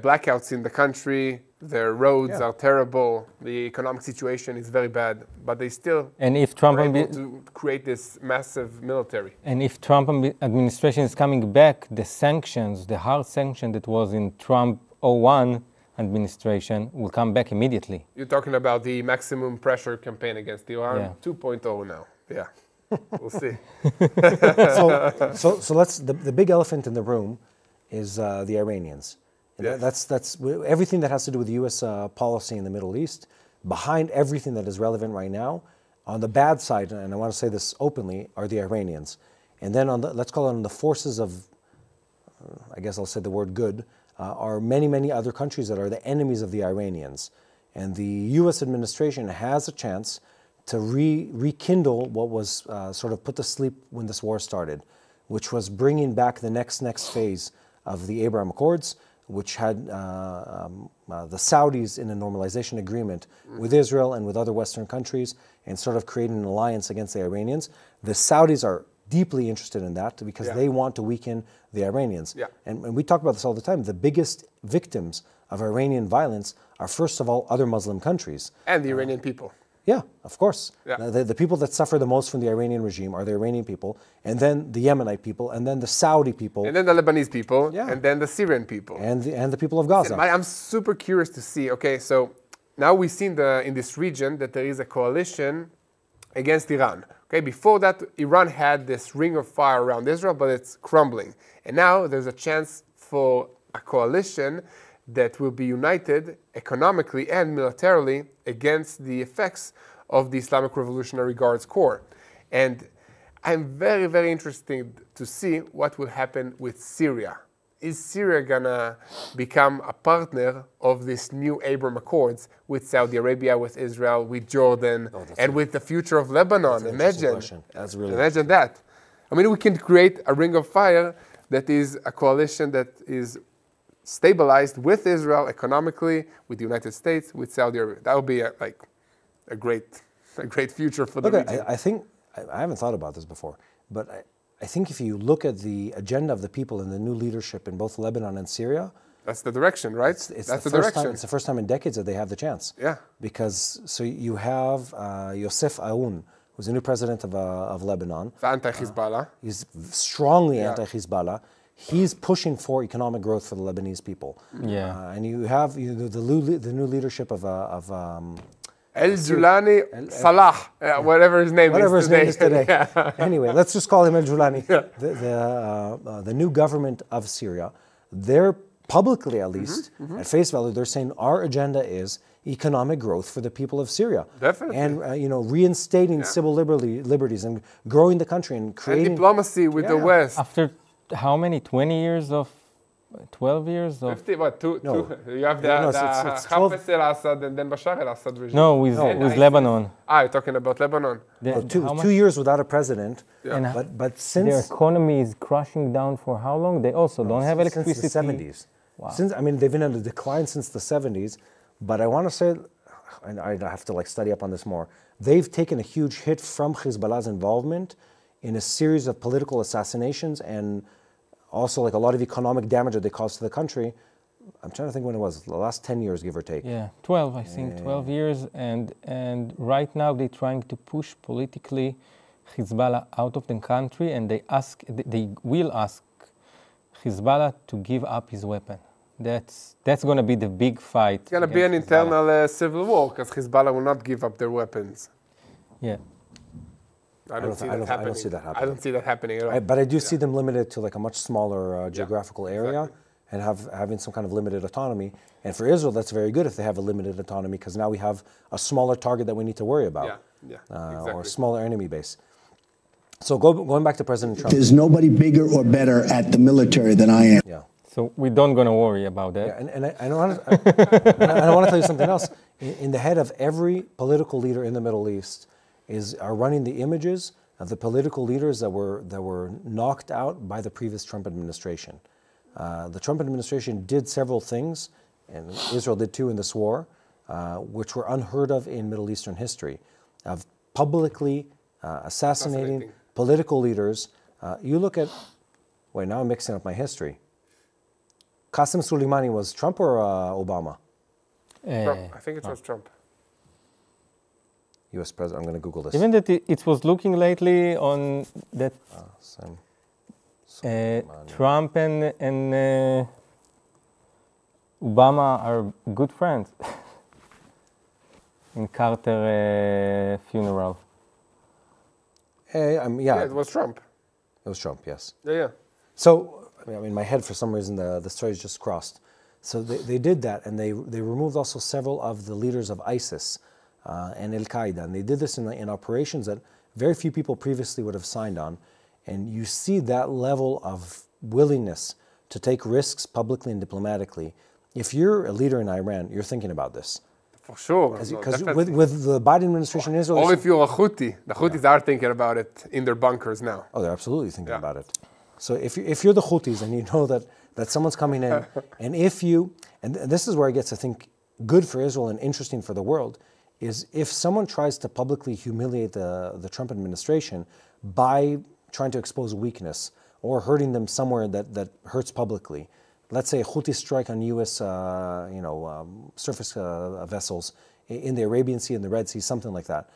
blackouts in the country. Their roads are terrible. The economic situation is very bad. But they still are able to create this massive military. And if Trump administration is coming back, the sanctions, the hard sanction that was in Trump 01 administration will come back immediately. You're talking about the maximum pressure campaign against Iran 2.0 now. Yeah. We'll see. So let's. The big elephant in the room is the Iranians. That's everything that has to do with U.S. Policy in the Middle East. Behind everything that is relevant right now, on the bad side, and I want to say this openly, are the Iranians. And then let's call it on the forces of, I guess I'll say the word good, are many other countries that are the enemies of the Iranians. And the U.S. administration has a chance to rekindle what was sort of put to sleep when this war started, which was bringing back the next phase of the Abraham Accords, which had the Saudis in a normalization agreement with Israel and with other Western countries, and sort of creating an alliance against the Iranians. The Saudis are deeply interested in that because they want to weaken the Iranians. And we talk about this all the time. The biggest victims of Iranian violence are, first of all, other Muslim countries. And the Iranian people. Yeah, of course. The people that suffer the most from the Iranian regime are the Iranian people, and then the Yemenite people, and then the Saudi people. And then the Lebanese people, and then the Syrian people. And the people of Gaza. I'm super curious to see, okay, so now we've seen in this region that there is a coalition against Iran. Okay, before that, Iran had this ring of fire around Israel, but it's crumbling. And now there's a chance for a coalition that will be united economically and militarily against the effects of the Islamic Revolutionary Guards Corps. And I'm very interested to see what will happen with Syria. Is Syria gonna become a partner of this new Abraham Accords with Saudi Arabia, with Israel, with Jordan, and with the future of Lebanon? Imagine that. I mean, we can create a ring of fire that is a coalition that is stabilized with Israel economically, with the United States, with Saudi Arabia. That would be a great future for the region. I think, I haven't thought about this before, but I think if you look at the agenda of the people and the new leadership in both Lebanon and Syria, that's the direction, right? That's the direction. It's the first time in decades that they have the chance. Yeah. Because, so you have Yosef Aoun, who's the new president of Lebanon. Anti-Hezbollah. He's strongly anti-Hezbollah. He's pushing for economic growth for the Lebanese people. And you have the new leadership of El-Julani Salah, whatever his name is today. Anyway, let's just call him El-Julani. The new government of Syria, they're publicly at least, at face value, they're saying our agenda is economic growth for the people of Syria. Definitely. And reinstating civil liberties and growing the country and creating... And diplomacy with the West. After how many? 20 years of 12 years of 50, what, two? You have the it's 12. Hafez al-Assad and then Bashar al-Assad regime. no with Lebanon. You're talking about Lebanon. How much- 2 years without a president. And But their since economy is crushing down for how long? They also don't have electricity. since the 70s. Wow. They've been on a decline since the 70s. But I want to say, and I have to study up on this more. They've taken a huge hit from Hezbollah's involvement in a series of political assassinations and also a lot of economic damage that they caused to the country. I'm trying to think when it was, the last 10 years, give or take. Yeah, 12, I think, 12 years. And right now they're trying to push politically Hezbollah out of the country, and they will ask Hezbollah to give up his weapon. That's going to be the big fight. It's going to be an internal civil war because Hezbollah will not give up their weapons. Yeah. I don't see that happening. I don't see that happening at all. But I do see them limited to a much smaller geographical area and having some kind of limited autonomy. And for Israel, that's very good if they have a limited autonomy because now we have a smaller target that we need to worry about. Exactly. Or a smaller enemy base. So going back to President Trump. There's nobody bigger or better at the military than I am. Yeah. So we don't going to worry about that. Yeah, and I want to tell you something else. In the head of every political leader in the Middle East are running the images of the political leaders that were knocked out by the previous Trump administration. The Trump administration did several things, and Israel did too in this war, which were unheard of in Middle Eastern history, of publicly assassinating political leaders. You look at, wait, now I'm mixing up my history. Qasem Soleimani was Trump or Obama? Trump. I think it was Trump. U.S. president. I'm going to Google this. Even that it was looking lately on that Trump and Obama are good friends in Carter funeral. Yeah, it was Trump. It was Trump, yes. Yeah. So, in my head, for some reason, the stories just crossed. So they did that, and they removed also several of the leaders of ISIS and Al-Qaeda. And they did this in operations that very few people previously would have signed on. And you see that level of willingness to take risks publicly and diplomatically. If you're a leader in Iran, you're thinking about this. For sure. Because with the Biden administration in Israel... Or if you're a Houthi. The Houthis are thinking about it in their bunkers now. Oh, they're absolutely thinking about it. So if you're the Houthis and you know that someone's coming in, and this is where it gets, I think, good for Israel and interesting for the world, is if someone tries to publicly humiliate the Trump administration by trying to expose weakness or hurting them somewhere that hurts publicly. Let's say a Houthi strike on U.S. Surface vessels in the Arabian Sea and the Red Sea, something like that.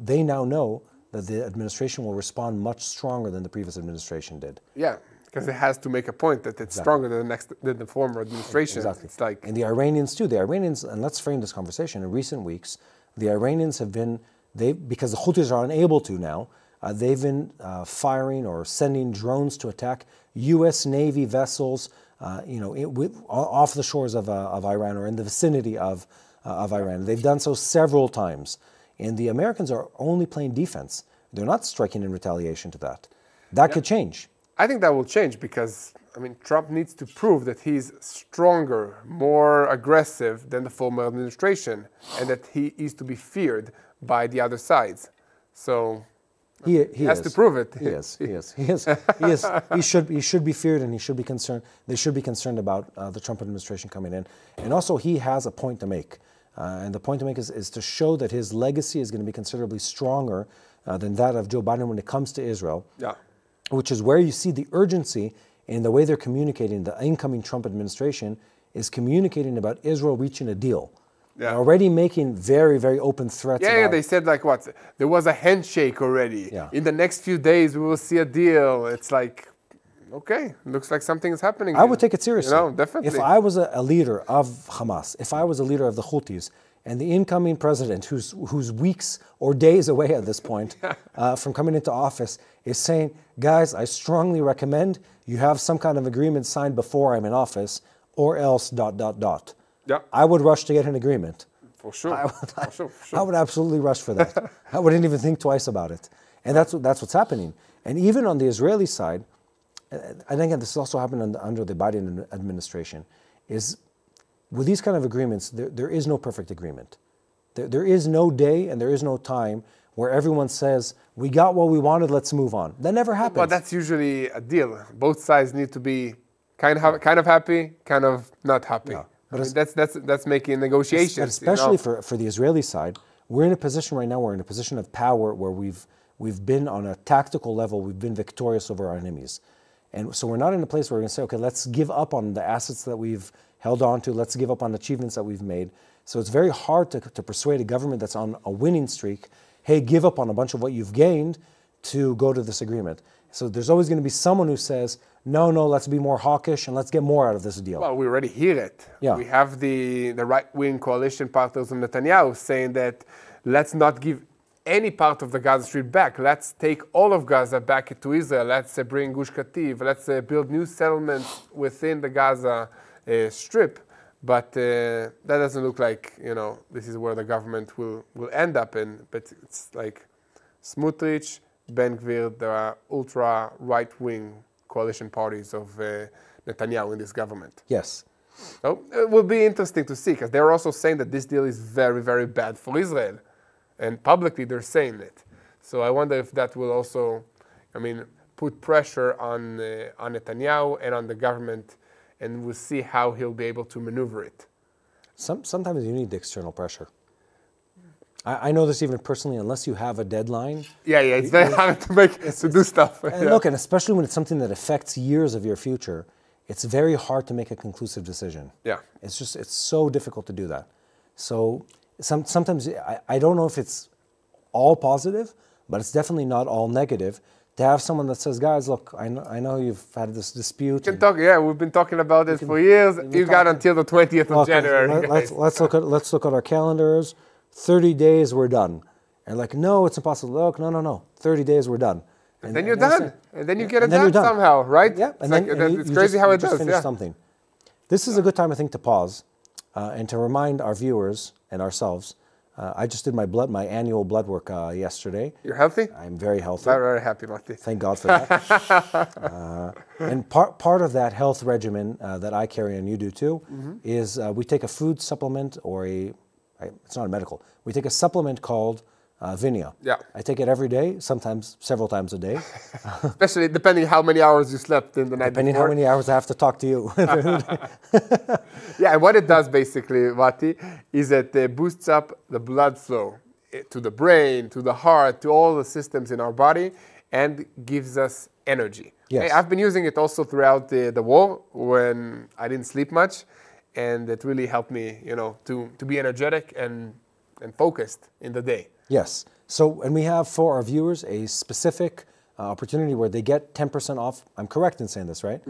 They now know that the administration will respond much stronger than the previous administration did. Yeah, because it has to make a point that it's stronger than the former administration. Exactly. It's like, and the Iranians too. The Iranians, and let's frame this conversation, in recent weeks, the Iranians have been, because the Houthis are unable to now, they've been firing or sending drones to attack U.S. Navy vessels, off the shores of Iran or in the vicinity of Iran. They've done so several times. And the Americans are only playing defense. They're not striking in retaliation to that. That could change. I think that will change because, Trump needs to prove that he's stronger, more aggressive than the former administration, and that he is to be feared by the other sides. So he has to prove it. He is. He should be feared, and he should be concerned. They should be concerned about the Trump administration coming in. And also, he has a point to make. And the point to make is to show that his legacy is going to be considerably stronger than that of Joe Biden when it comes to Israel. Yeah. Which is where you see the urgency in the way they're communicating. The incoming Trump administration is communicating about Israel reaching a deal. Yeah. They're already making very, very open threats. Yeah, they said there was a handshake already. Yeah. In the next few days, we will see a deal. It's like, okay, looks like something is happening. I would take it seriously. Definitely. If I was a leader of Hamas, if I was a leader of the Houthis, and the incoming president, who's weeks or days away at this point from coming into office, is saying, guys, I strongly recommend you have some kind of agreement signed before I'm in office, or else ... Yeah. I would rush to get an agreement. For sure. I would absolutely rush for that. I wouldn't even think twice about it. And that's what's happening. And even on the Israeli side, and again, this also happened under the Biden administration, is with these kind of agreements, there is no perfect agreement. There is no day and there is no time where everyone says, we got what we wanted, let's move on. That never happens. Well, that's usually a deal. Both sides need to be kind of happy, kind of not happy. Yeah. But that's making negotiations. Especially for the Israeli side, we're in a position right now, we're in a position of power where we've been on a tactical level, we've been victorious over our enemies. And so we're not in a place where we're going to say, okay, let's give up on the assets that we've held on to, let's give up on achievements that we've made. So it's very hard to persuade a government that's on a winning streak, hey, give up on a bunch of what you've gained to go to this agreement. So there's always going to be someone who says, no, let's be more hawkish and let's get more out of this deal. Well, we already hear it. Yeah. We have the right-wing coalition partners of Netanyahu saying that let's not give any part of the Gaza Strip back. Let's take all of Gaza back to Israel. Let's bring Gush Katif. Let's build new settlements within the Gaza Strip. But that doesn't look like, this is where the government will end up in. But it's like Smotrich, Ben Gvir, the ultra right-wing coalition parties of Netanyahu in this government. Yes. So it will be interesting to see, because they're also saying that this deal is very, very bad for Israel. And publicly they're saying it. So I wonder if that will also, put pressure on Netanyahu and on the government, and we'll see how he'll be able to maneuver it. Sometimes you need the external pressure. I know this even personally, unless you have a deadline. Yeah, it's very hard to do stuff. And look, and especially when it's something that affects years of your future, it's very hard to make a conclusive decision. Yeah. It's so difficult to do that. So sometimes, I don't know if it's all positive, but it's definitely not all negative to have someone that says, guys, look, I know you've had this dispute. We've been talking about it for years. You got until the 20th of January. Let's look at our calendars. 30 days, we're done. And like, no, it's impossible. Look, no. 30 days, we're done. And then you're done. And then you get it done somehow, right? Yeah. It's crazy how it does. Finish something. This is a good time, I think, to pause and to remind our viewers and ourselves. I just did my annual blood work yesterday. You're healthy? I'm very healthy. Very, very happy, Matti. Thank God for that. And part of that health regimen that I carry, and you do too, is we take a food supplement it's not a medical. We take a supplement called Vinia. Yeah. I take it every day, sometimes several times a day. Especially depending how many hours you slept in the night Depending before. how many hours I have to talk to you. Yeah, and what it does basically, Matti, is that it boosts up the blood flow to the brain, to the heart, to all the systems in our body, and gives us energy. Yes. Hey, I've been using it also throughout the war when I didn't sleep much, and it really helped me, to be energetic and focused in the day. Yes. So, and we have for our viewers a specific opportunity where they get 10% off. I'm correct in saying this, right?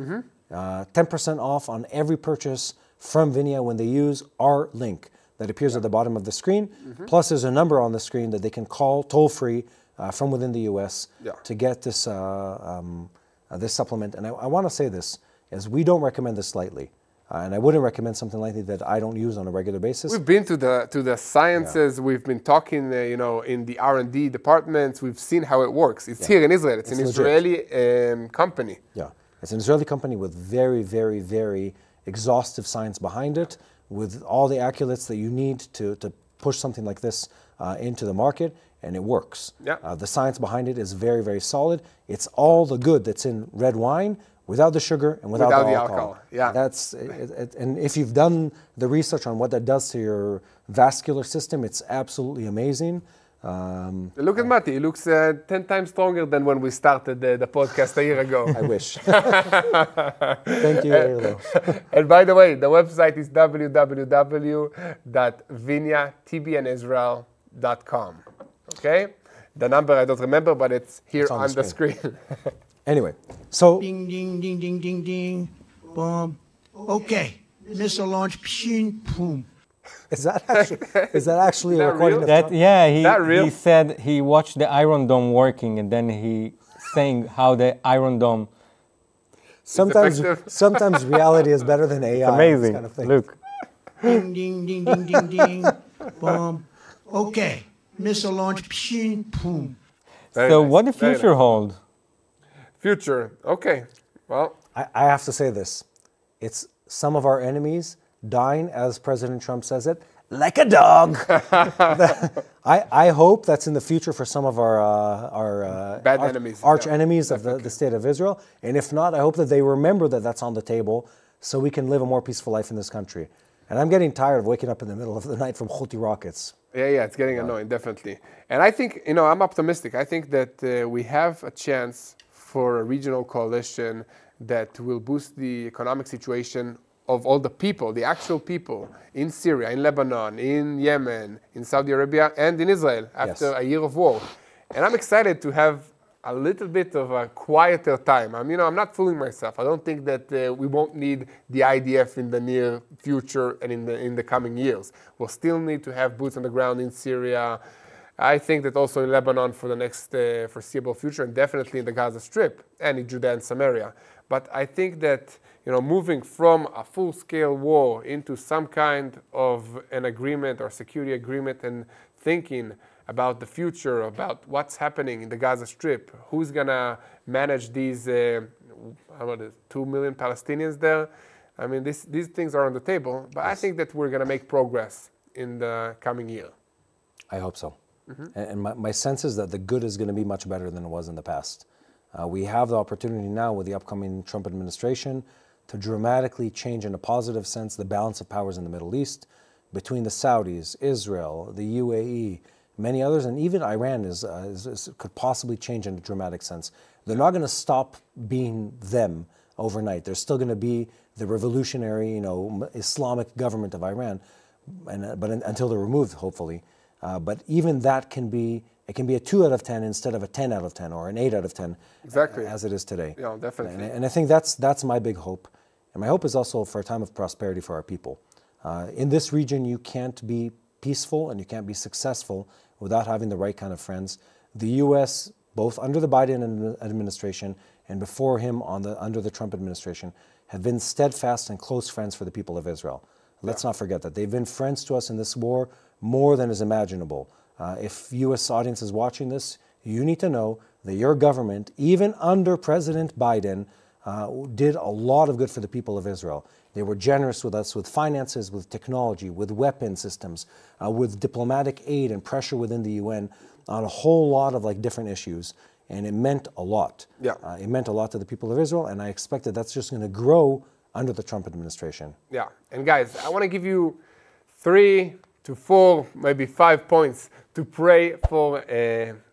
10% off on every purchase from Vinia when they use our link that appears at the bottom of the screen. Plus, there's a number on the screen that they can call toll-free from within the U.S. to get this this supplement. And I want to say this, as we don't recommend this lightly. And I wouldn't recommend something like that I don't use on a regular basis. We've been to the sciences. Yeah. We've been talking, in the R&D departments. We've seen how it works. It's here in Israel. It's an Israeli company. Yeah, it's an Israeli company with very, very, very exhaustive science behind it, with all the accolades that you need to push something like this into the market, and it works. Yeah. The science behind it is very, very solid. It's all the good that's in red wine, without the sugar and without the alcohol. Yeah. That's and if you've done the research on what that does to your vascular system, it's absolutely amazing. Look at Matti. He looks 10 times stronger than when we started the podcast a year ago. I wish. Thank you, Yair. And by the way, the website is www.vinyatbnisrael.com. Okay? The number I don't remember, but it's here on the screen. Anyway, so... Ding, ding, ding, ding, ding, ding. Boom. Okay. Missile launch. Pshin, boom. Is that actually a recording of that? Yeah, he said he watched the Iron Dome working, and then he saying how the Iron Dome... Sometimes reality is better than AI. It's amazing. Kind of thing. Look. Ding, ding, ding, ding, ding, ding. Boom. Okay. Missile launch. Pshin, boom. So what the future hold? Future, okay. Well, I have to say this. It's some of our enemies dying, as President Trump says it, like a dog. I hope that's in the future for some of our Bad enemies, arch yeah, enemies of the state of Israel. And if not, I hope that they remember that that's on the table so we can live a more peaceful life in this country. And I'm getting tired of waking up in the middle of the night from Houthi rockets. Yeah, it's getting annoying, definitely. And I think, I'm optimistic. I think that we have a chance for a regional coalition that will boost the economic situation of all the people, the actual people in Syria, in Lebanon, in Yemen, in Saudi Arabia, and in Israel after a year of war. And I'm excited to have a little bit of a quieter time. I'm not fooling myself. I don't think that we won't need the IDF in the near future and in the coming years. We'll still need to have boots on the ground in Syria. I think that also in Lebanon for the next foreseeable future, and definitely in the Gaza Strip and in Judea and Samaria. But I think that moving from a full-scale war into some kind of an agreement or security agreement and thinking about the future, about what's happening in the Gaza Strip, who's going to manage these 2 million Palestinians there. I mean, these things are on the table, but I think that we're going to make progress in the coming year. I hope so. And my sense is that the good is going to be much better than it was in the past. We have the opportunity now with the upcoming Trump administration to dramatically change in a positive sense the balance of powers in the Middle East between the Saudis, Israel, the UAE, many others, and even Iran could possibly change in a dramatic sense. They're not going to stop being them overnight. There's still going to be the revolutionary, Islamic government of Iran, but until they're removed, hopefully. But even that can be a 2 out of 10 instead of a 10 out of 10 or an 8 out of 10, exactly, as it is today. Yeah, definitely. And I think that's my big hope. And my hope is also for a time of prosperity for our people. In this region, you can't be peaceful and you can't be successful without having the right kind of friends. The U.S., both under the Biden administration and before him under the Trump administration, have been steadfast and close friends for the people of Israel. Let's not forget that. They've been friends to us in this war more than is imaginable. If U.S. audience is watching this, you need to know that your government, even under President Biden, did a lot of good for the people of Israel. They were generous with us with finances, with technology, with weapon systems, with diplomatic aid and pressure within the UN on a whole lot of different issues. And it meant a lot. Yeah. It meant a lot to the people of Israel, and I expect that that's just going to grow under the Trump administration. Yeah. And guys, I want to give you 3 to 4, maybe 5 points to pray for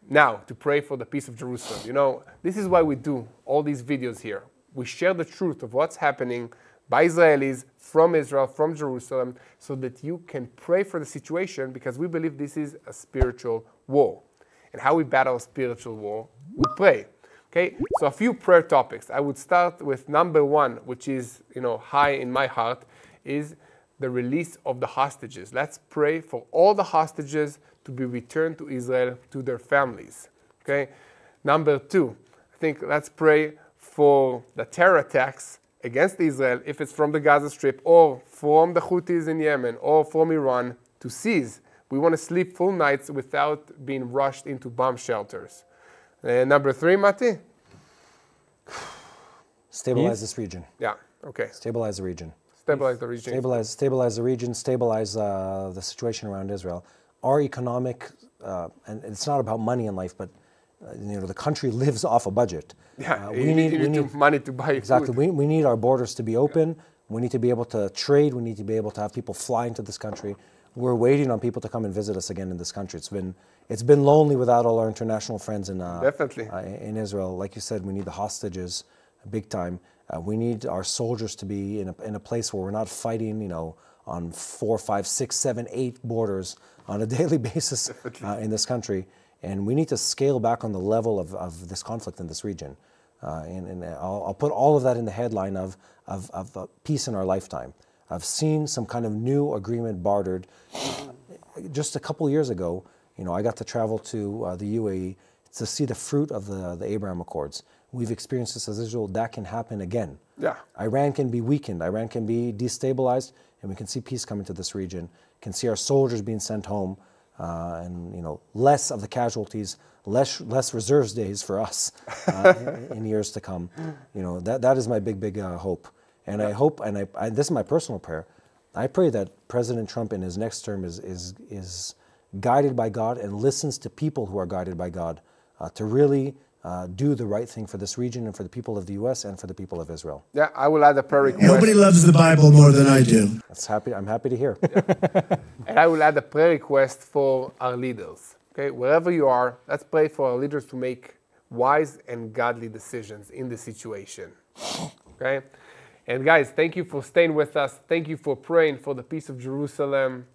now, to pray for the peace of Jerusalem. This is why we do all these videos here. We share the truth of what's happening by Israelis from Israel, from Jerusalem, so that you can pray for the situation, because we believe this is a spiritual war. And how we battle a spiritual war? We pray. Okay? So a few prayer topics. I would start with number 1, which is, high in my heart, is the release of the hostages. Let's pray for all the hostages to be returned to Israel, to their families. Okay? Number 2, I think let's pray for the terror attacks against Israel, if it's from the Gaza Strip or from the Houthis in Yemen or from Iran, to cease. We want to sleep full nights without being rushed into bomb shelters. Number 3, Mati? Stabilize this region. Yeah, okay. Stabilize the region. Stabilize the region. Stabilize the region, stabilize the situation around Israel. Our economic, and it's not about money in life, but the country lives off a budget. Yeah, we need money to buy exactly. food. We need our borders to be open. We need to be able to trade. We need to be able to have people fly into this country. We're waiting on people to come and visit us again in this country. It's been lonely without all our international friends Definitely. In Israel. Like you said, we need the hostages big time. We need our soldiers to be in a place where we're not fighting, on 4, 5, 6, 7, 8 borders on a daily basis in this country. And we need to scale back on the level of this conflict in this region. And I'll put all of that in the headline of peace in our lifetime. I've seen some kind of new agreement bartered. Just a couple years ago, I got to travel to the UAE to see the fruit of the Abraham Accords. We've experienced this as Israel. That can happen again. Yeah. Iran can be weakened. Iran can be destabilized, and we can see peace come into this region. Can see our soldiers being sent home, and less of the casualties less reserves days for us in years to come. You know, that is my big hope. And I hope, and this is my personal prayer, I pray that President Trump in his next term is guided by God and listens to people who are guided by God to really do the right thing for this region and for the people of the U.S. and for the people of Israel. Yeah, I will add a prayer request. Nobody loves the Bible more than I do. I'm happy to hear. And I will add a prayer request for our leaders. Okay, wherever you are, let's pray for our leaders to make wise and godly decisions in the situation. Okay? And guys, thank you for staying with us. Thank you for praying for the peace of Jerusalem.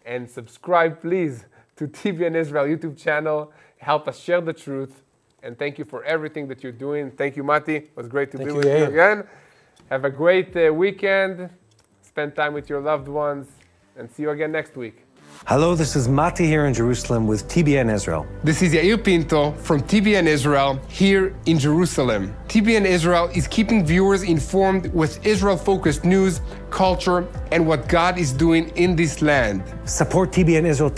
And subscribe, please, to TBN Israel YouTube channel. Help us share the truth. And thank you for everything that you're doing. Thank you, Mati. It was great to be with you again. Have a great weekend. Spend time with your loved ones. And see you again next week. Hello, this is Mati here in Jerusalem with TBN Israel. This is Yair Pinto from TBN Israel here in Jerusalem. TBN Israel is keeping viewers informed with Israel-focused news, culture, and what God is doing in this land. Support TBN Israel today.